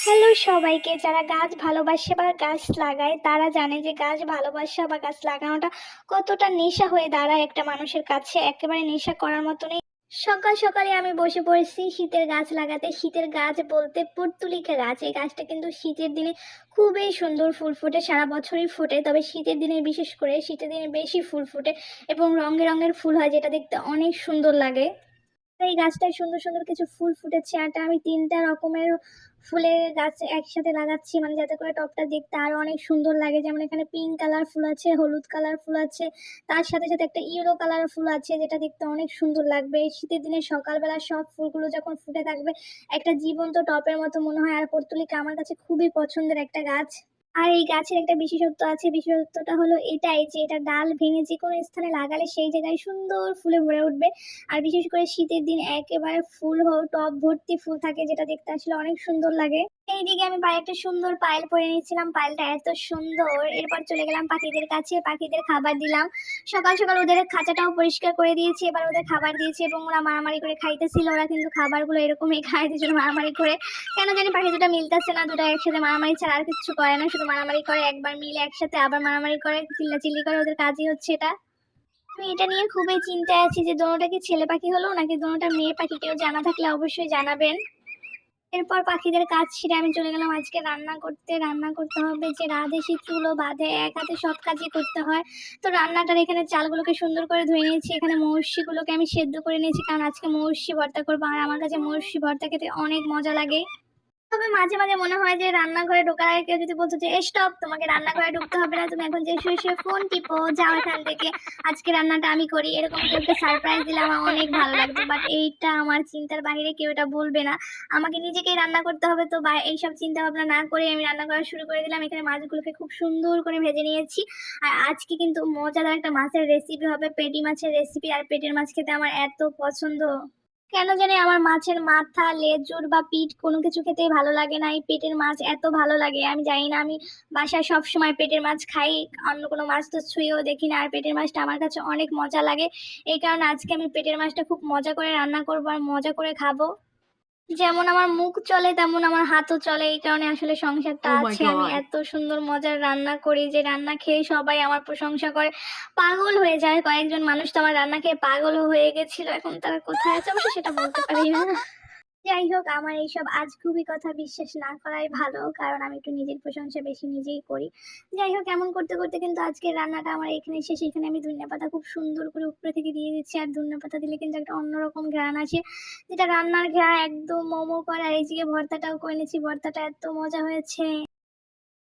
Hello সবাইকে, যারা গাছ ভালোবাসে বা গাছ লাগায় তারা জানে যে গাছ ভালোবাসা বা গাছ লাগানোটা কতটা নেশা হয়ে দাঁড়ায় একটা মানুষের কাছে, একেবারে নেশা করার মতনই। সকাল সকালে আমি বসে পড়েছি শীতের গাছ লাগাতে। শীতের গাছ বলতে পর্তুলিকা গাছ। এই গাছটা কিন্তু শীতের দিনে খুবই সুন্দর ফুল ফোটে, সারা বছরই ফোটে, তবে শীতের দিনে বিশেষ করে শীতের দিনে বেশি ফুল ফোটে এবং রঙে রঙের ফুল হয়, যেটা দেখতে অনেক সুন্দর লাগে। এই গাছটায় সুন্দর সুন্দর কিছু ফুল ফুটেছে, আর আমি ৩টা রকমের ফুলের গাছ একসাথে লাগাচ্ছি, মানে যাতে করে টবটা দেখতে আরো অনেক সুন্দর লাগে। যেমন এখানে পিঙ্ক কালার ফুল আছে, হলুদ কালার ফুল আছে, তার সাথে সাথে একটা ইয়েলো কালার ফুল আছে, যেটা দেখতে অনেক সুন্দর লাগবে। এই শীতের দিনে সকালবেলা সব ফুলগুলো যখন ফুটে থাকবে, একটা জীবন্ত টবের মতো মনে হয়। আর পর্তুলিকা আমার কাছে খুবই পছন্দের একটা গাছ। আর এই গাছের একটা বিশেষত্ব আছে, বিশেষত্বটা হলো এটাই যে এটা ডাল ভেঙে যে কোনো স্থানে লাগালে সেই জায়গায় সুন্দর ফুলে ভরে উঠবে। আর বিশেষ করে শীতের দিন একেবারে ফুল টব ভর্তি ফুল থাকে, যেটা দেখতে আসলে অনেক সুন্দর লাগে। এইদিকে আমি পায়ে একটা সুন্দর পায়েল পরে নিয়েছিলাম, পায়েলটা এত সুন্দর। এরপর চলে গেলাম পাখিদের কাছে, পাখিদের খাবার দিলাম। সকাল সকাল ওদের খাঁচাটাও পরিষ্কার করে দিয়েছি, এবার ওদের খাবার দিয়েছি এবং ওরা মারামারি করে খাইতেছিল। ওরা কিন্তু খাবারগুলো এরকমই খায়, দুজন মারামারি করে। কেন জানি পাখি দুটো মিলতেছে না, দুটো একসাথে মারামারি ছাড়া আর কিছু করে না, শুধু মারামারি করে। একবার মিলে একসাথে আবার মারামারি করে, চিল্লাচিল্লি করে, ওদের কাজই হচ্ছে এটা। আমি এটা নিয়ে খুবই চিন্তায় আছি যে দোনোটা কি ছেলে পাখি হলো নাকি দোনোটা মেয়ে পাখি, কেউ জানা থাকলে অবশ্যই জানাবেন। এরপর পাখিদের কাজ ছেড়ে আমি চলে গেলাম আজকে রান্না করতে। রান্না করতে হবে যে রাঁধেসি চুলো বাঁধে, এক হাতে সব কাজই করতে হয়। তো রান্নাটার এখানে চালগুলোকে সুন্দর করে ধুয়ে নিয়েছি, এখানে মৌরসিগুলোকে আমি সেদ্ধ করে নিয়েছি, কারণ আজকে মৌরসি ভর্তা করবো, আর আমার কাছে মৌরসি ভর্তা খেতে অনেক মজা লাগে। তবে মাঝে মাঝে মনে হয় যে রান্নাঘরে ঢোকার আগে কেউ যদি বলতো যে স্টপ, তোমাকে রান্নাঘরে ঢুকতে হবে না, তুমি এখন যে শুয়ে শুয়ে ফোন টিপো, যাও এখান থেকে, আজকে রান্নাটা আমি করি, এরকম কেউকে সারপ্রাইজ দিলে আমার অনেক ভালো লাগতো। বাট এইটা আমার চিন্তার বাইরে, কেউ এটা বলবে না, আমাকে নিজেকেই রান্না করতে হবে। তো বা এইসব চিন্তা ভাবনা না করে আমি রান্না করা শুরু করে দিলাম। এখানে মাছগুলোকে খুব সুন্দর করে ভেজে নিয়েছি। আর আজকে কিন্তু মজাদার একটা মাছের রেসিপি হবে, পেটি মাছের রেসিপি। আর পেটের মাছ খেতে আমার এত পছন্দ, কেন জানি আমার মাছের মাথা, লেজুর বা পিঠ কোনো কিছু খেতেই ভালো লাগে না, এই পেটের মাছ এত ভালো লাগে। আমি জানি না, আমি বাসায় সব সময় পেটের মাছ খাই, অন্য কোনো মাছ তো ছুঁয়েও দেখি না। আর পেটের মাছটা আমার কাছে অনেক মজা লাগে, এই কারণে আজকে আমি পেটের মাছটা খুব মজা করে রান্না করবো আর মজা করে খাবো। যেমন আমার মুখ চলে তেমন আমার হাতও চলে, এই কারণে আসলে সংসারটা Oh my আছে। আমি God. এত সুন্দর মজার রান্না করি যে রান্না খেয়ে সবাই আমার প্রশংসা করে, পাগল হয়ে যায়। কয়েকজন মানুষ তো আমার রান্না খেয়ে পাগলও হয়ে গেছিল, এখন তারা কোথায় আছে অবশ্য সেটা বলতে পারি না। যাই হোক, আমার এইসব আজগুবি কথা বিশ্বাস না করাই ভালো, কারণ আমি একটু নিজের প্রশংসা বেশি নিজেই করি। যাই হোক, এমন করতে করতে কিন্তু আজকের রান্নাটা আমার এখানে শেষ। এখানে আমি ধনিয়া পাতা খুব সুন্দর করে উপরে থেকে দিয়ে দিচ্ছি, আর ধনিয়া পাতা দিলে কিন্তু একটা অন্যরকম ঘ্রাণ আসে, যেটা রান্নার ঘ্রাণ একদম মোমো করা। এই যে ভর্তাটাও করে নিয়েছি, ভর্তাটা এত মজা হয়েছে।